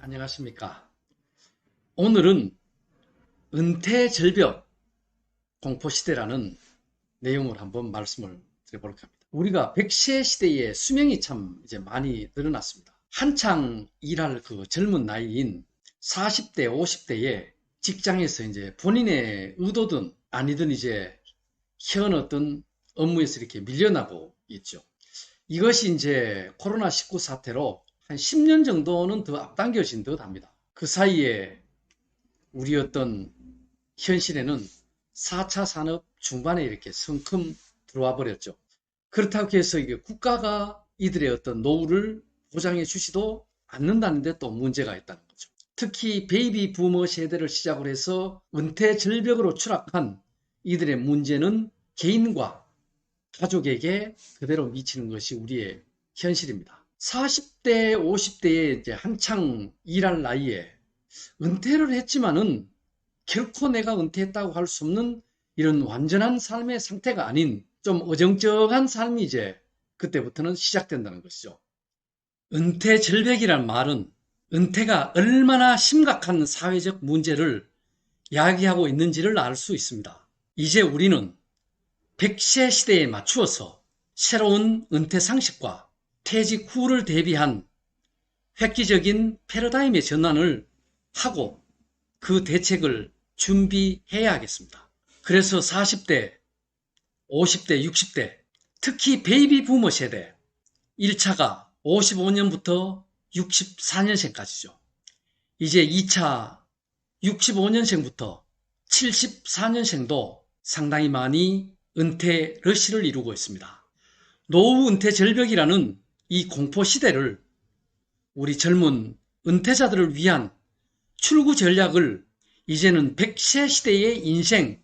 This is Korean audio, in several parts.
안녕하십니까. 오늘은 은퇴 절벽 공포시대라는 내용을 한번 말씀을 드려볼까 합니다. 우리가 100세 시대에 수명이 참 이제 많이 늘어났습니다. 한창 일할 그 젊은 나이인 40대, 50대에 직장에서 이제 본인의 의도든 아니든 이제 현 어떤 업무에서 이렇게 밀려나고 있죠. 이것이 이제 코로나19 사태로 한 10년 정도는 더 앞당겨진 듯 합니다. 그 사이에 우리 어떤 현실에는 4차 산업 중반에 이렇게 성큼 들어와 버렸죠. 그렇다고 해서 이게 국가가 이들의 어떤 노후를 보장해 주지도 않는다는데 또 문제가 있다는 거죠. 특히 베이비 부머 세대를 시작으로 해서 은퇴 절벽으로 추락한 이들의 문제는 개인과 가족에게 그대로 미치는 것이 우리의 현실입니다. 40대, 50대에 이제 한창 일할 나이에 은퇴를 했지만은 결코 내가 은퇴했다고 할 수 없는 이런 완전한 삶의 상태가 아닌 좀 어정쩡한 삶이 이제 그때부터는 시작된다는 것이죠. 은퇴 절벽이란 말은 은퇴가 얼마나 심각한 사회적 문제를 야기하고 있는지를 알 수 있습니다. 이제 우리는 100세 시대에 맞추어서 새로운 은퇴 상식과 퇴직 후를 대비한 획기적인 패러다임의 전환을 하고 그 대책을 준비해야 하겠습니다. 그래서 40대, 50대, 60대, 특히 베이비 부머 세대 1차가 55년부터 64년생까지죠. 이제 2차 65년생부터 74년생도 상당히 많이 은퇴 러시를 이루고 있습니다. 노후 은퇴 절벽이라는 이 공포 시대를 우리 젊은 은퇴자들을 위한 출구 전략을 이제는 100세 시대의 인생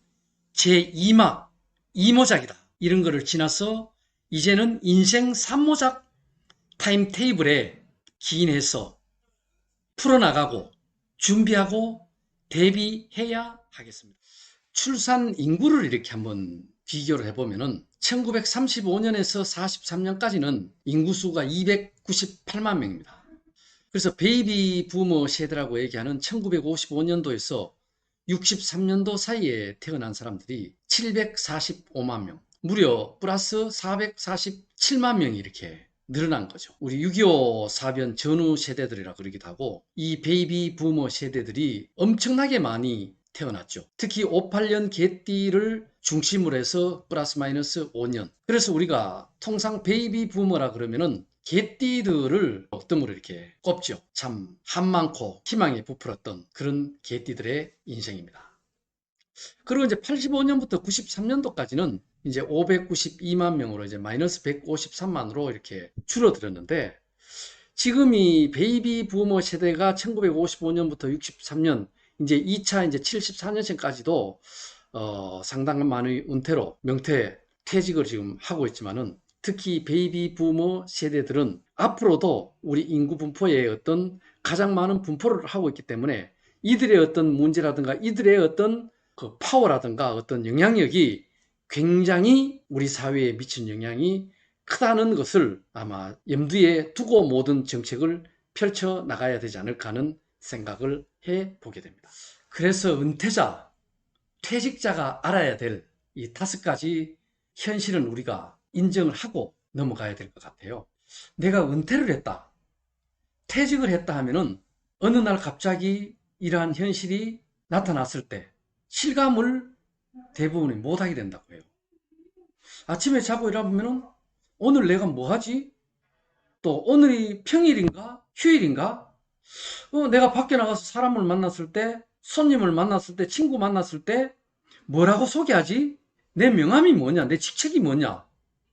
제2막 2모작이다. 이런 거를 지나서 이제는 인생 3모작 타임테이블에 기인해서 풀어나가고 준비하고 대비해야 하겠습니다. 출산 인구를 이렇게 한번 비교를 해보면은 1935년에서 43년까지는 인구수가 298만 명입니다. 그래서 베이비 부머 세대라고 얘기하는 1955년도에서 63년도 사이에 태어난 사람들이 745만 명, 무려 플러스 447만 명이 이렇게 늘어난 거죠. 우리 6.25 사변 전후 세대들이라 그러기도 하고 이 베이비 부머 세대들이 엄청나게 많이 태어났죠. 특히 58년 개띠를 중심으로 해서 플러스 마이너스 5년. 그래서 우리가 통상 베이비 부머라 그러면은 개띠들을 억등으로 이렇게 꼽죠. 참 한 많고 희망에 부풀었던 그런 개띠들의 인생입니다. 그리고 이제 85년부터 93년도까지는 이제 592만 명으로 이제 마이너스 153만으로 이렇게 줄어들었는데 지금 이 베이비 부머 세대가 1955년부터 63년 이제 2차 이제 74년생까지도 상당한 많은 은퇴로 명퇴 퇴직을 지금 하고 있지만은 특히 베이비 부머 세대들은 앞으로도 우리 인구 분포의 어떤 가장 많은 분포를 하고 있기 때문에 이들의 어떤 문제라든가 이들의 어떤 그 파워라든가 어떤 영향력이 굉장히 우리 사회에 미친 영향이 크다는 것을 아마 염두에 두고 모든 정책을 펼쳐 나가야 되지 않을까 하는 생각을 해 보게 됩니다. 그래서 은퇴자, 퇴직자가 알아야 될 이 5가지 현실은 우리가 인정을 하고 넘어가야 될 것 같아요. 내가 은퇴를 했다, 퇴직을 했다 하면은 어느 날 갑자기 이러한 현실이 나타났을 때 실감을 대부분이 못하게 된다고 해요. 아침에 자고 일어나면은 오늘 내가 뭐 하지? 또 오늘이 평일인가? 휴일인가? 내가 밖에 나가서 사람을 만났을 때, 손님을 만났을 때, 친구 만났을 때 뭐라고 소개하지? 내 명함이 뭐냐? 내 직책이 뭐냐?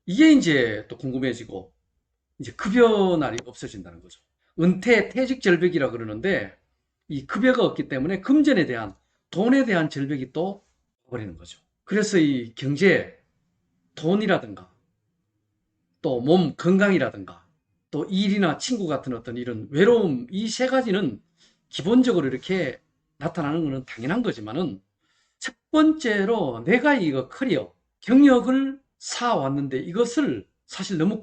이게 이제 또 궁금해지고 이제 급여 날이 없어진다는 거죠. 은퇴, 퇴직 절벽이라 그러는데 이 급여가 없기 때문에 금전에 대한 돈에 대한 절벽이 또 버리는 거죠. 그래서 이 경제, 돈이라든가 또 몸 건강이라든가 또 일이나 친구 같은 어떤 이런 외로움 이 3가지는 기본적으로 이렇게 나타나는 것은 당연한 거지만은 첫 번째로 내가 이거 커리어, 경력을 쌓아왔는데 이것을 사실 너무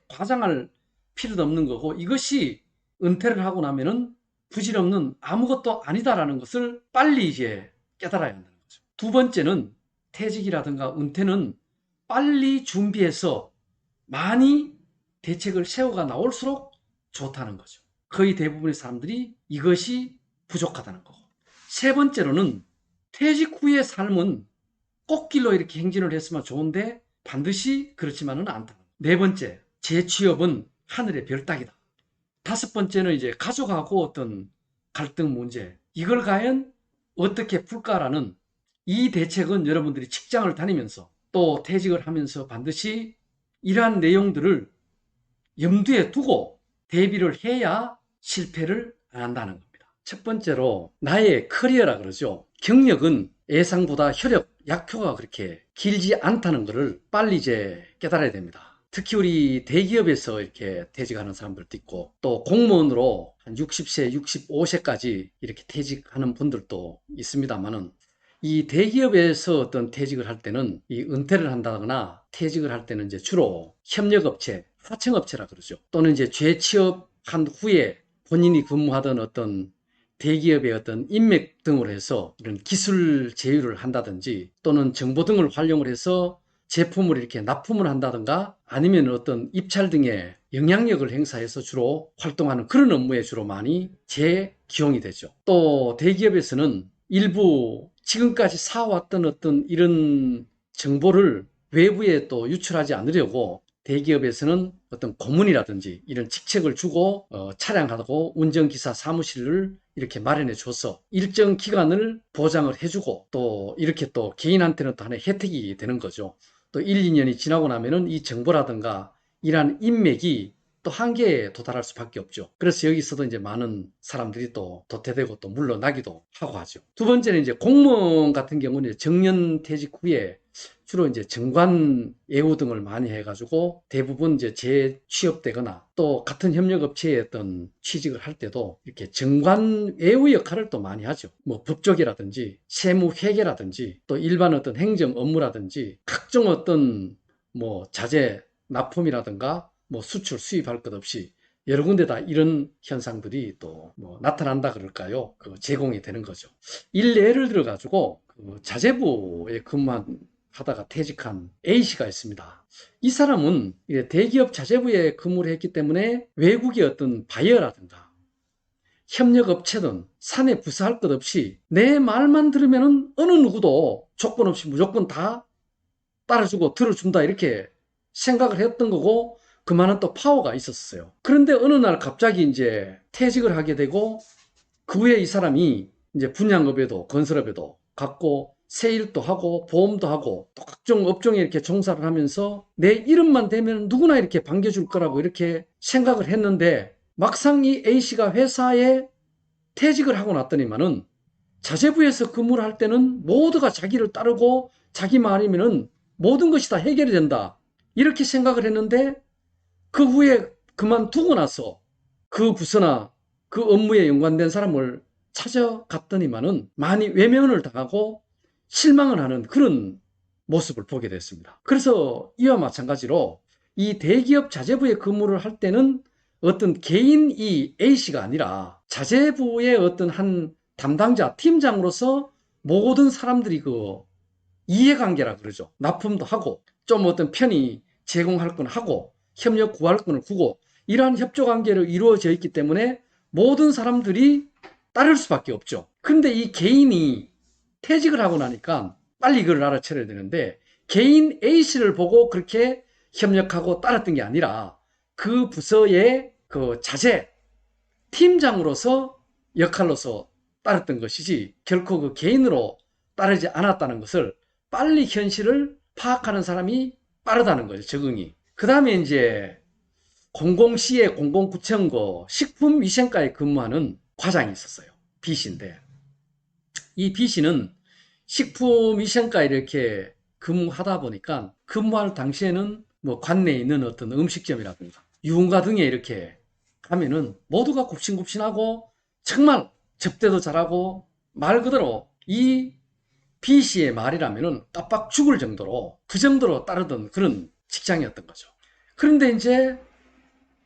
과장할 필요도 없는 거고, 이것이 은퇴를 하고 나면은 부질없는 아무것도 아니다라는 것을 빨리 이제 깨달아야 한다는 거죠. 두 번째는 퇴직이라든가 은퇴는 빨리 준비해서 많이 대책을 세워가 나올수록 좋다는 거죠. 거의 대부분의 사람들이 이것이 부족하다는 거고. 세 번째로는 퇴직 후의 삶은 꽃길로 이렇게 행진을 했으면 좋은데 반드시 그렇지만은 않다. 네 번째, 재취업은 하늘의 별 따기다. 다섯 번째는 이제 가족하고 어떤 갈등 문제. 이걸 과연 어떻게 풀까라는 이 대책은 여러분들이 직장을 다니면서 또 퇴직을 하면서 반드시 이러한 내용들을 염두에 두고 대비를 해야 실패를 안 한다는 겁니다. 첫 번째로 나의 커리어라 그러죠. 경력은 예상보다 혈역, 약표가 그렇게 길지 않다는 것을 빨리 이제 깨달아야 됩니다. 특히 우리 대기업에서 이렇게 퇴직하는 사람들도 있고 또 공무원으로 한 60세, 65세까지 이렇게 퇴직하는 분들도 있습니다만은 이 대기업에서 어떤 퇴직을 할 때는 이 은퇴를 한다거나 퇴직을 할 때는 이제 주로 협력업체, 하청업체라 그러죠. 또는 이제 재취업한 후에 본인이 근무하던 어떤 대기업의 어떤 인맥 등으로 해서 이런 기술 제휴를 한다든지 또는 정보 등을 활용을 해서 제품을 이렇게 납품을 한다든가 아니면 어떤 입찰 등의 영향력을 행사해서 주로 활동하는 그런 업무에 주로 많이 재기용이 되죠. 또 대기업에서는 일부 지금까지 쌓아왔던 어떤 이런 정보를 외부에 또 유출하지 않으려고 대기업에서는 어떤 고문이라든지 이런 직책을 주고 차량하고 운전기사 사무실을 이렇게 마련해 줘서 일정 기간을 보장을 해주고 또 이렇게 또 개인한테는 또 하나의 혜택이 되는 거죠. 또 1, 2년이 지나고 나면은 이 정보라든가 이러한 인맥이 또 한계에 도달할 수밖에 없죠. 그래서 여기서도 이제 많은 사람들이 또 도태되고 또 물러나기도 하고 하죠. 두 번째는 이제 공무원 같은 경우는 정년 퇴직 후에 주로 이제 정관 예우 등을 많이 해가지고 대부분 이제 재취업되거나 또 같은 협력업체에 어떤 취직을 할 때도 이렇게 정관 예우 역할을 또 많이 하죠. 뭐 법조계라든지 세무회계라든지 또 일반 어떤 행정 업무라든지 각종 어떤 뭐 자재 납품이라든가 뭐 수출 수입할 것 없이 여러 군데 다 이런 현상들이 또 뭐 나타난다 그럴까요? 제공이 되는 거죠. 예를 들어 가지고 자재부에 근무하다가 퇴직한 A씨가 있습니다. 이 사람은 대기업 자재부에 근무를 했기 때문에 외국의 어떤 바이어라든가 협력업체든 사내 부서할 것 없이 내 말만 들으면은 어느 누구도 조건 없이 무조건 다 따라주고 들어준다 이렇게 생각을 했던 거고 그만한 또 파워가 있었어요. 그런데 어느 날 갑자기 이제 퇴직을 하게 되고 그 후에 이 사람이 이제 분양업에도 건설업에도 갔고 세일도 하고 보험도 하고 또 각종 업종에 이렇게 종사를 하면서 내 이름만 대면 누구나 이렇게 반겨줄 거라고 이렇게 생각을 했는데 막상 이 A씨가 회사에 퇴직을 하고 났더니만은 자재부에서 근무를 할 때는 모두가 자기를 따르고 자기 말이면은 모든 것이 다 해결이 된다. 이렇게 생각을 했는데 그 후에 그만두고 나서 그 부서나 그 업무에 연관된 사람을 찾아갔더니만은 많이 외면을 당하고 실망을 하는 그런 모습을 보게 됐습니다. 그래서 이와 마찬가지로 이 대기업 자재부에 근무를 할 때는 어떤 개인 이 A씨가 아니라 자재부의 어떤 한 담당자, 팀장으로서 모든 사람들이 그 이해관계라 그러죠. 납품도 하고 좀 어떤 편의 제공할 건 하고 협력 구할 건을 구고 이러한 협조관계로 이루어져 있기 때문에 모든 사람들이 따를 수밖에 없죠. 근데 이 개인이 퇴직을 하고 나니까 빨리 이걸 알아채려야 되는데 개인 A씨를 보고 그렇게 협력하고 따랐던 게 아니라 그 부서의 그 자재 팀장으로서 역할로서 따랐던 것이지 결코 그 개인으로 따르지 않았다는 것을 빨리 현실을 파악하는 사람이 빠르다는 거죠. 적응이. 그 다음에 이제 공공시의 공공구청고 식품위생과에 근무하는 과장이 있었어요. B씨인데 이 B씨는 식품위생과에 이렇게 근무하다 보니까 근무할 당시에는 뭐 관내에 있는 어떤 음식점이라든가 유흥가 등에 이렇게 가면은 모두가 굽신굽신하고 정말 접대도 잘하고 말 그대로 이 B씨의 말이라면은 깜빡 죽을 정도로 그 정도로 따르던 그런 직장이었던 거죠. 그런데 이제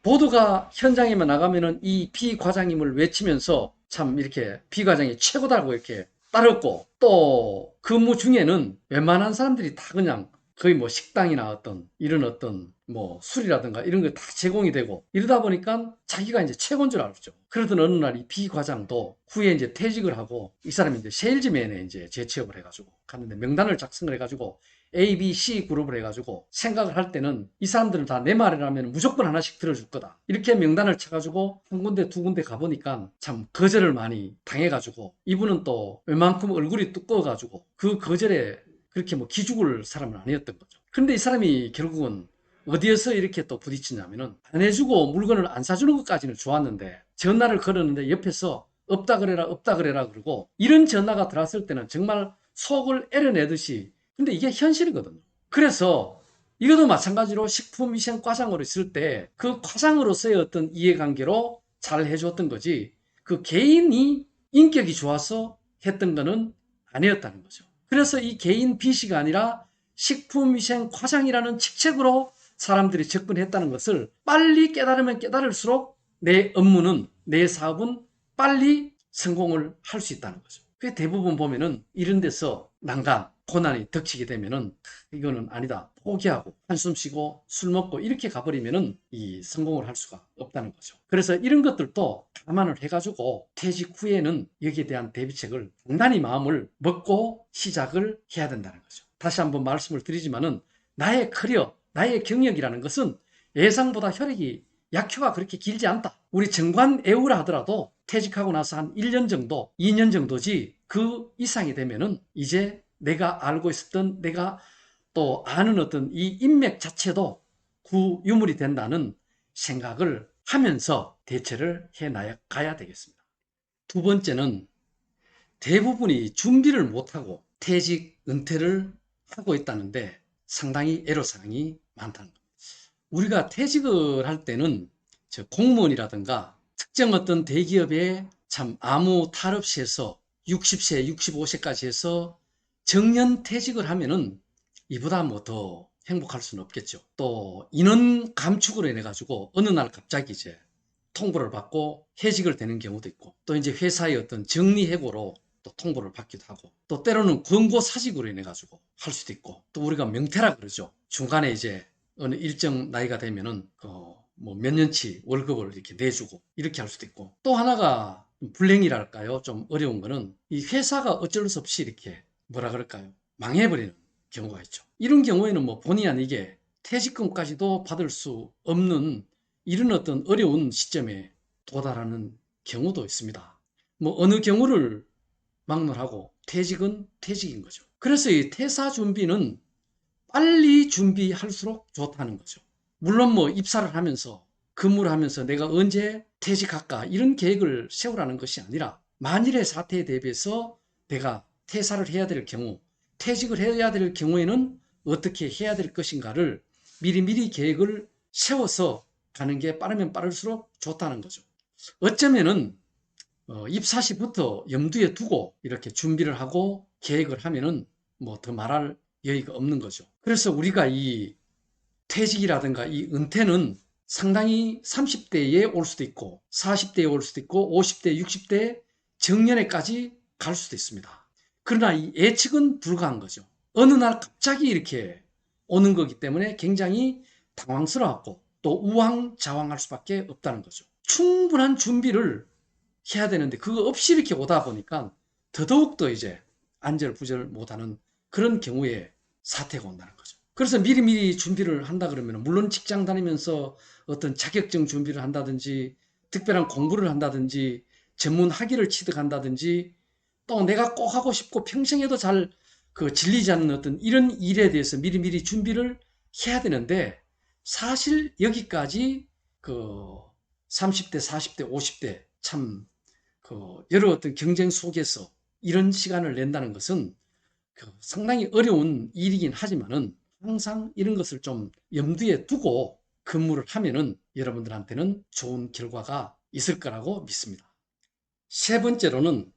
보도가 현장에만 나가면은 이 비과장님을 외치면서 참 이렇게 비과장이 최고다고 이렇게 따랐고, 또 근무 중에는 웬만한 사람들이 다 그냥 거의 뭐 식당이나 이런 뭐 술이라든가 이런 거 다 제공이 되고, 이러다 보니까 자기가 이제 최고인 줄 알았죠. 그러던 어느 날 이 비과장도 후에 이제 퇴직을 하고, 이 사람이 이제 세일즈맨에 이제 재취업을 해가지고 갔는데, 명단을 작성을 해가지고 A, B, C 그룹을 해가지고 생각을 할 때는 이 사람들은 다 내 말을 하면 무조건 하나씩 들어줄 거다, 이렇게 명단을 쳐가지고 한 군데 두 군데 가보니까 참 거절을 많이 당해가지고, 이분은 또 웬만큼 얼굴이 두꺼워가지고 그 거절에 그렇게 뭐 기죽을 사람은 아니었던 거죠. 그런데 이 사람이 결국은 어디에서 이렇게 또 부딪히냐면은, 안 해주고 물건을 안 사주는 것까지는 좋았는데, 전화를 걸었는데 옆에서 없다 그래라 없다 그래라 그러고, 이런 전화가 들어왔을 때는 정말 속을 애려내듯이, 근데 이게 현실이거든요. 그래서 이것도 마찬가지로 식품위생과장으로 있을 때 그 과장으로서의 어떤 이해관계로 잘 해줬던 거지, 그 개인이 인격이 좋아서 했던 거는 아니었다는 거죠. 그래서 이 개인 B씨가 아니라 식품위생과장이라는 직책으로 사람들이 접근했다는 것을 빨리 깨달으면 깨달을수록 내 업무는, 내 사업은 빨리 성공을 할 수 있다는 거죠. 그 대부분 보면은 이런 데서 난간, 고난이 닥치게 되면은 이거는 아니다, 포기하고 한숨 쉬고 술 먹고 이렇게 가버리면은 이 성공을 할 수가 없다는 거죠. 그래서 이런 것들도 감안을 해가지고 퇴직 후에는 여기에 대한 대비책을 단단히 마음을 먹고 시작을 해야 된다는 거죠. 다시 한번 말씀을 드리지만은, 나의 커리어, 나의 경력이라는 것은 예상보다 혈액이 약효가 그렇게 길지 않다. 우리 정관예우라 하더라도 퇴직하고 나서 한 1년 정도, 2년 정도지 그 이상이 되면은 이제 내가 알고 있었던, 내가 또 아는 어떤 이 인맥 자체도 구유물이 된다는 생각을 하면서 대처를 해 나가야 되겠습니다. 두 번째는, 대부분이 준비를 못하고 퇴직, 은퇴를 하고 있다는데 상당히 애로사항이 많다는 겁니다. 우리가 퇴직을 할 때는 저 공무원이라든가 특정 어떤 대기업에 참 아무 탈 없이 해서 60세, 65세까지 해서 정년 퇴직을 하면은 이보다 뭐 더 행복할 수는 없겠죠. 또 인원 감축으로 인해 가지고 어느 날 갑자기 이제 통보를 받고 해직을 되는 경우도 있고, 또 이제 회사의 어떤 정리해고로 또 통보를 받기도 하고, 또 때로는 권고 사직으로 인해 가지고 할 수도 있고, 또 우리가 명퇴라 그러죠. 중간에 이제 어느 일정 나이가 되면은 뭐 몇 년치 월급을 이렇게 내주고 이렇게 할 수도 있고, 또 하나가 불행이랄까요? 좀 어려운 거는 이 회사가 어쩔 수 없이 이렇게 뭐라 그럴까요? 망해버리는 경우가 있죠. 이런 경우에는 뭐 본의 아니게 퇴직금까지도 받을 수 없는 이런 어떤 어려운 시점에 도달하는 경우도 있습니다. 뭐 어느 경우를 막론하고 퇴직은 퇴직인 거죠. 그래서 이 퇴사 준비는 빨리 준비할수록 좋다는 거죠. 물론 뭐 입사를 하면서 근무를 하면서 내가 언제 퇴직할까 이런 계획을 세우라는 것이 아니라, 만일의 사태에 대비해서 내가 퇴사를 해야 될 경우, 퇴직을 해야 될 경우에는 어떻게 해야 될 것인가를 미리미리 계획을 세워서 가는 게 빠르면 빠를수록 좋다는 거죠. 어쩌면은 입사 시부터 염두에 두고 이렇게 준비를 하고 계획을 하면은 뭐 더 말할 여유가 없는 거죠. 그래서 우리가 이 퇴직이라든가 이 은퇴는 상당히 30대에 올 수도 있고 40대에 올 수도 있고 50대, 60대 정년에까지 갈 수도 있습니다. 그러나 이 예측은 불가한 거죠. 어느 날 갑자기 이렇게 오는 거기 때문에 굉장히 당황스러웠고 또 우왕좌왕할 수밖에 없다는 거죠. 충분한 준비를 해야 되는데 그거 없이 이렇게 오다 보니까 더더욱더 이제 안절부절 못하는 그런 경우에 사태가 온다는 거죠. 그래서 미리미리 준비를 한다 그러면, 물론 직장 다니면서 어떤 자격증 준비를 한다든지 특별한 공부를 한다든지 전문 학위를 취득한다든지, 또 내가 꼭 하고 싶고 평생 해도 잘 질리지 않는 어떤 이런 일에 대해서 미리미리 준비를 해야 되는데, 사실 여기까지 30대, 40대, 50대 참 여러 어떤 경쟁 속에서 이런 시간을 낸다는 것은 상당히 어려운 일이긴 하지만은, 항상 이런 것을 좀 염두에 두고 근무를 하면은 여러분들한테는 좋은 결과가 있을 거라고 믿습니다. 세 번째로는,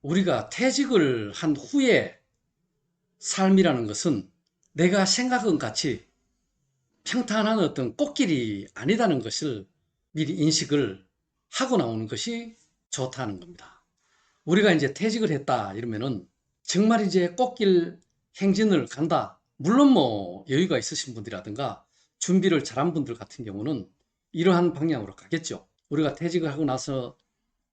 우리가 퇴직을 한 후에 삶이라는 것은 내가 생각한 같이 평탄한 어떤 꽃길이 아니다는 것을 미리 인식을 하고 나오는 것이 좋다는 겁니다. 우리가 이제 퇴직을 했다 이러면은 정말 이제 꽃길 행진을 간다. 물론 뭐 여유가 있으신 분들이라든가 준비를 잘한 분들 같은 경우는 이러한 방향으로 가겠죠. 우리가 퇴직을 하고 나서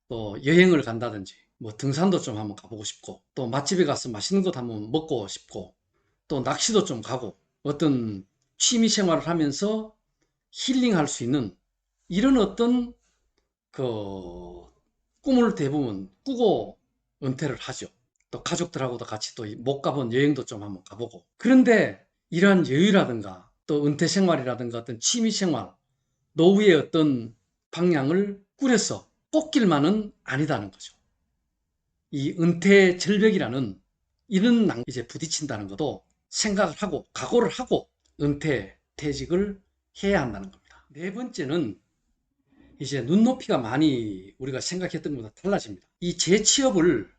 또 여행을 간다든지 뭐 등산도 좀 한번 가보고 싶고 또 맛집에 가서 맛있는 것 한번 먹고 싶고 또 낚시도 좀 가고 어떤 취미 생활을 하면서 힐링할 수 있는 이런 어떤 그 꿈을 대부분 꾸고 은퇴를 하죠. 또 가족들하고도 같이 또 못 가본 여행도 좀 한번 가보고. 그런데 이러한 여유라든가 또 은퇴 생활이라든가 어떤 취미 생활, 노후의 어떤 방향을 꾸려서 꽃길만은 아니다는 거죠. 이 은퇴 절벽이라는 이런 이제 부딪힌다는 것도 생각을 하고 각오를 하고 은퇴 퇴직을 해야 한다는 겁니다. 네 번째는 이제 눈높이가 많이 우리가 생각했던 것보다 달라집니다. 이 재취업을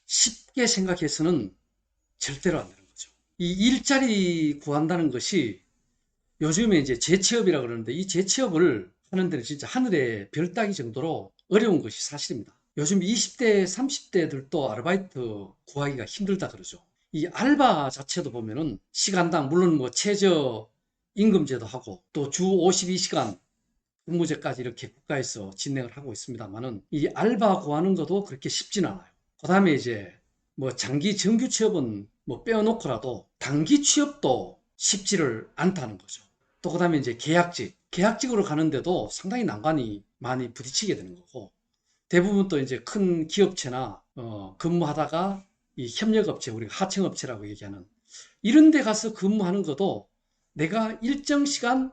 쉽게 생각해서는 절대로 안 되는 거죠. 이 일자리 구한다는 것이 요즘에 이제 재취업이라 그러는데 이 재취업을 하는 데는 진짜 하늘의 별 따기 정도로 어려운 것이 사실입니다. 요즘 20대, 30대들도 아르바이트 구하기가 힘들다 그러죠. 이 알바 자체도 보면은 시간당 물론 뭐 최저 임금제도 하고 또 주 52시간 근무제까지 이렇게 국가에서 진행을 하고 있습니다만은 이 알바 구하는 것도 그렇게 쉽진 않아요. 그 다음에 이제 뭐 장기 정규 취업은 뭐 빼어놓고라도 단기 취업도 쉽지를 않다는 거죠. 또 그 다음에 이제 계약직으로 가는데도 상당히 난관이 많이 부딪히게 되는 거고 대부분 또 이제 큰 기업체나 근무하다가 이 협력업체 우리가 하청업체라고 얘기하는 이런 데 가서 근무하는 것도 내가 일정 시간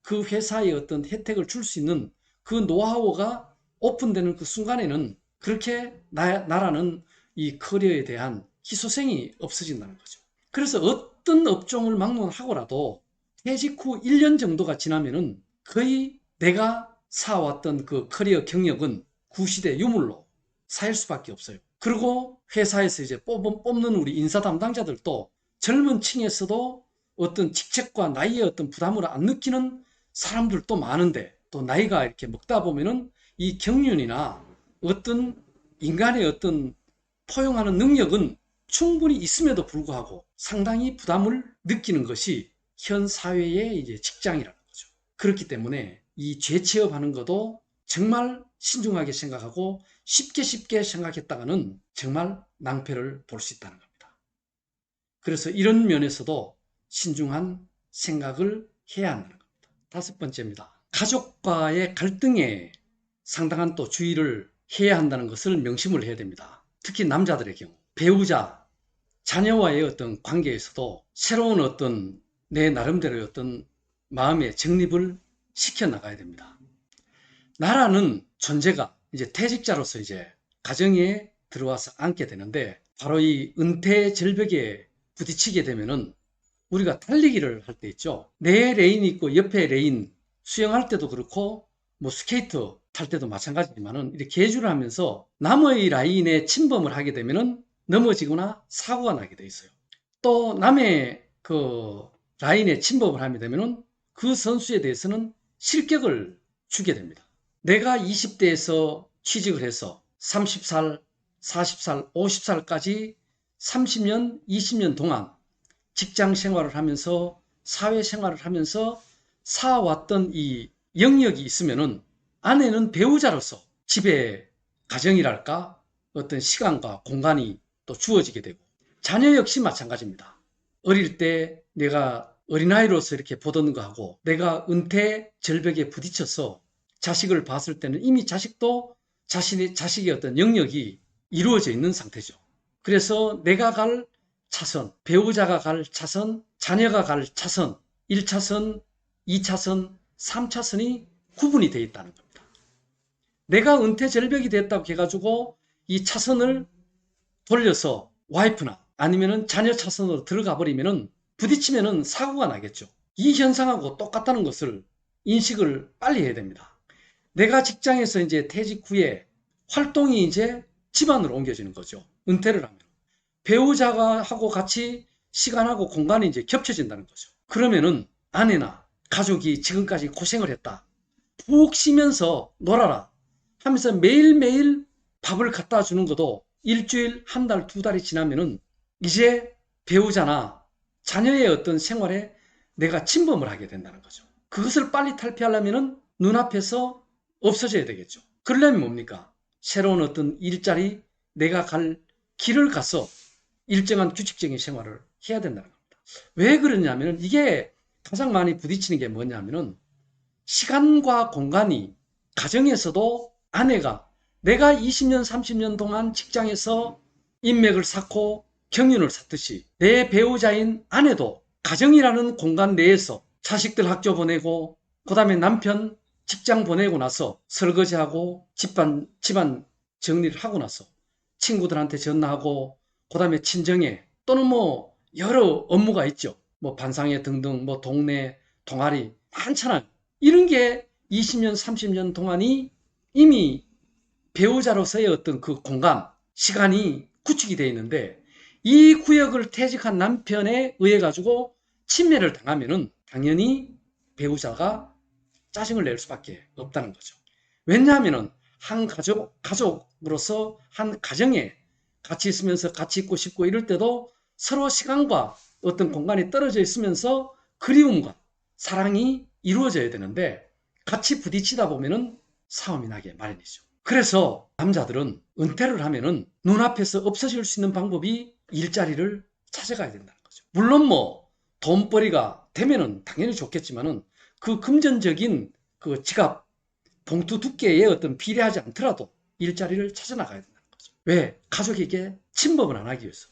그 회사에 어떤 혜택을 줄 수 있는 그 노하우가 오픈되는 그 순간에는 그렇게 나라는 이 커리어에 대한 희소성이 없어진다는 거죠. 그래서 어떤 업종을 막론하고라도 퇴직 후 1년 정도가 지나면은 거의 내가 쌓아왔던 그 커리어 경력은 구시대 유물로 쌓일 수밖에 없어요. 그리고 회사에서 이제 뽑는 우리 인사 담당자들도 젊은 층에서도 어떤 직책과 나이의 어떤 부담을 안 느끼는 사람들도 많은데 또 나이가 이렇게 먹다 보면은 이 경륜이나 어떤 인간의 어떤 포용하는 능력은 충분히 있음에도 불구하고 상당히 부담을 느끼는 것이 현 사회의 이제 직장이라는 거죠. 그렇기 때문에 이 재취업하는 것도 정말 신중하게 생각하고 쉽게 생각했다가는 정말 낭패를 볼 수 있다는 겁니다. 그래서 이런 면에서도 신중한 생각을 해야 한다는 겁니다. 다섯 번째입니다. 가족과의 갈등에 상당한 또 주의를 해야 한다는 것을 명심을 해야 됩니다. 특히 남자들의 경우 배우자, 자녀와의 어떤 관계에서도 새로운 어떤 내 나름대로의 어떤 마음의 정립을 시켜 나가야 됩니다. 나라는 존재가 이제 퇴직자로서 이제 가정에 들어와서 앉게 되는데 바로 이 은퇴 절벽에 부딪히게 되면은 우리가 달리기를 할 때 있죠. 내 레인이 있고 옆에 레인 수영할 때도 그렇고 뭐 스케이트 탈 때도 마찬가지지만은 이렇게 계주를 하면서 남의 라인에 침범을 하게 되면은 넘어지거나 사고가 나게 돼 있어요. 또 남의 그 라인에 침범을 하게 되면은 그 선수에 대해서는 실격을 주게 됩니다. 내가 20대에서 취직을 해서 30살, 40살, 50살까지 30년, 20년 동안 직장 생활을 하면서 사회 생활을 하면서 쌓아왔던 이 영역이 있으면은 아내는 배우자로서 집에 가정이랄까 어떤 시간과 공간이 또 주어지게 되고 자녀 역시 마찬가지입니다. 어릴 때 내가 어린아이로서 이렇게 보던 거하고 내가 은퇴 절벽에 부딪혀서 자식을 봤을 때는 이미 자식도 자식의 어떤 영역이 이루어져 있는 상태죠. 그래서 내가 갈 차선, 배우자가 갈 차선, 자녀가 갈 차선, 1차선, 2차선, 3차선이 구분이 되어 있다는 겁니다. 내가 은퇴 절벽이 됐다고 해가지고 이 차선을 돌려서 와이프나 아니면은 자녀 차선으로 들어가 버리면은 부딪히면은 사고가 나겠죠. 이 현상하고 똑같다는 것을 인식을 빨리 해야 됩니다. 내가 직장에서 이제 퇴직 후에 활동이 이제 집안으로 옮겨지는 거죠. 은퇴를 하면. 배우자가 하고 같이 시간하고 공간이 이제 겹쳐진다는 거죠. 그러면은 아내나 가족이 지금까지 고생을 했다. 푹 쉬면서 놀아라 하면서 매일매일 밥을 갖다 주는 것도 일주일, 한 달, 두 달이 지나면은 이제 배우자나 자녀의 어떤 생활에 내가 침범을 하게 된다는 거죠. 그것을 빨리 탈피하려면은 눈앞에서 없어져야 되겠죠. 그러려면 뭡니까? 새로운 어떤 일자리, 내가 갈 길을 가서 일정한 규칙적인 생활을 해야 된다는 겁니다. 왜 그러냐면은 이게 가장 많이 부딪히는 게 뭐냐면은 시간과 공간이 가정에서도 아내가 내가 20년, 30년 동안 직장에서 인맥을 쌓고 경륜을 쌓듯이 내 배우자인 아내도 가정이라는 공간 내에서 자식들 학교 보내고 그 다음에 남편 직장 보내고 나서 설거지하고 집안 정리를 하고 나서 친구들한테 전화하고 그 다음에 친정에 또는 뭐 여러 업무가 있죠. 뭐 반상회 등등 뭐 동네 동아리 많잖아요. 이런 게 20년 30년 동안이 이미 배우자로서의 어떤 그 공간 시간이 구축이 되어 있는데 이 구역을 퇴직한 남편에 의해 가지고 침해를 당하면은 당연히 배우자가 짜증을 낼 수밖에 없다는 거죠. 왜냐하면은 한 가족으로서 한 가정에 같이 있으면서 같이 있고 싶고 이럴 때도 서로 시간과 어떤 공간이 떨어져 있으면서 그리움과 사랑이 이루어져야 되는데 같이 부딪히다 보면은 싸움이 나게 마련이죠. 그래서 남자들은 은퇴를 하면은 눈앞에서 없어질 수 있는 방법이 일자리를 찾아가야 된다는 거죠. 물론 뭐 돈벌이가 되면은 당연히 좋겠지만은 그 금전적인 그 지갑 봉투 두께에 어떤 비례하지 않더라도 일자리를 찾아 나가야 된다는 거죠. 왜? 가족에게 침범을 안 하기 위해서.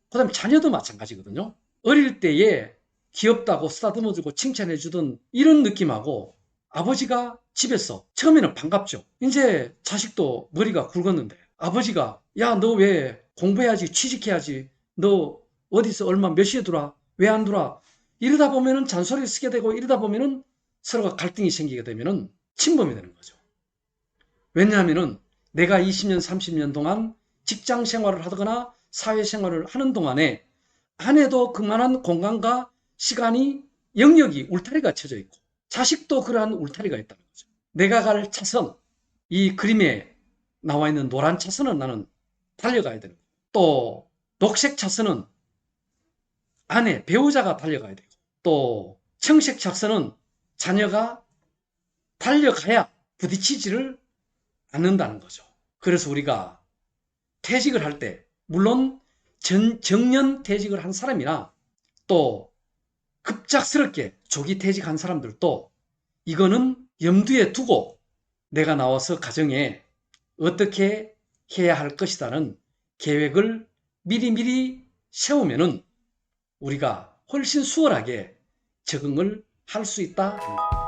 그 다음에 자녀도 마찬가지거든요. 어릴 때에 귀엽다고 쓰다듬어주고 칭찬해주던 이런 느낌하고 아버지가 집에서 처음에는 반갑죠. 이제 자식도 머리가 굵었는데 아버지가 야, 너 왜 공부해야지 취직해야지 너 어디서 얼마 몇 시에 들어와 왜 안 들어와 이러다 보면은 잔소리를 쓰게 되고 이러다 보면은 서로가 갈등이 생기게 되면은 침범이 되는 거죠. 왜냐하면은 내가 20년 30년 동안 직장 생활을 하거나 사회 생활을 하는 동안에 아내도 그만한 공간과 시간이 영역이 울타리가 쳐져 있고 자식도 그러한 울타리가 있다는 거죠. 내가 갈 차선 이 그림에 나와 있는 노란 차선은 나는 달려가야 되는 거예요. 또 녹색 차선은 아내 배우자가 달려가야 되고 또 청색 차선은 자녀가 달려가야 부딪히지를 않는다는 거죠. 그래서 우리가 퇴직을 할 때 물론 정년 퇴직을 한 사람이나 또 급작스럽게 조기 퇴직한 사람들도 이거는 염두에 두고 내가 나와서 가정에 어떻게 해야 할 것이라는 계획을 미리미리 세우면은 우리가 훨씬 수월하게 적응을 할 수 있다.